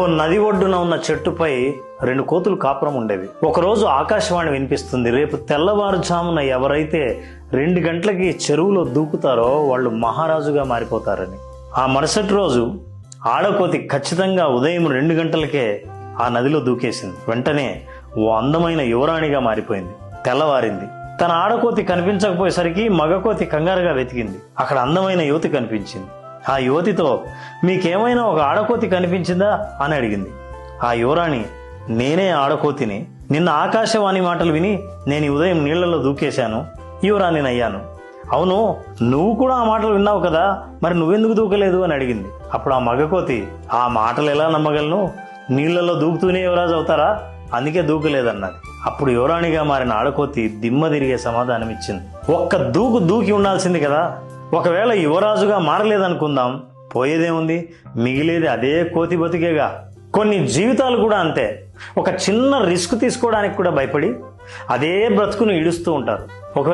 ఓ నది ఒడ్డున ఉన్న చెట్టుపై 2 కోతులు కాపురం ఉండేవి. ఒకరోజు ఆకాశవాణి వినిపిస్తుంది, రేపు తెల్లవారుజామున ఎవరైతే 2 గంటలకి చెరువులో దూకుతారో వాళ్ళు మహారాజుగా మారిపోతారని. ఆ మరుసటి రోజు ఆడకోతి ఖచ్చితంగా ఉదయం 2 గంటలకే ఆ నదిలో దూకేసింది. వెంటనే ఓ అందమైన యువరాణిగా మారిపోయింది. తెల్లవారింది. తన ఆడకోతి కనిపించకపోయేసరికి మగకోతి కంగారుగా వెతికింది. అక్కడ అందమైన యువతి కనిపించింది. ఆ యువతితో, మీకేమైనా ఒక ఆడకోతి కనిపించిందా అని అడిగింది. ఆ యువరాణి, నేనే ఆడకోతిని. నిన్న ఆకాశవాణి మాటలు విని నేను ఉదయం నీళ్లలో దూకేశాను, యువరాణిని అయ్యాను. అవును, నువ్వు కూడా ఆ మాటలు విన్నావు కదా, మరి నువ్వెందుకు దూకలేదు అని అడిగింది. అప్పుడు ఆ మగకోతి, ఆ మాటలు ఎలా నమ్మగలను, నీళ్లలో దూకుతూనే యువరాజు అవుతారా, అందుకే దూకలేదన్నది. అప్పుడు యువరాణిగా మారిన ఆడకోతి దిమ్మ తిరిగే సమాధానం ఇచ్చింది. ఒక్క దూకి ఉండాల్సింది కదా. ఒకవేళ యువరాజుగా మారలేదనుకుందాం, పోయేదేముంది, మిగిలేది అదే కోతి బతికేగా. కొన్ని జీవితాలు కూడా అంతే. ఒక చిన్న రిస్క్ తీసుకోవడానికి కూడా భయపడి అదే బ్రతుకును ఈడుస్తూ ఉంటారు.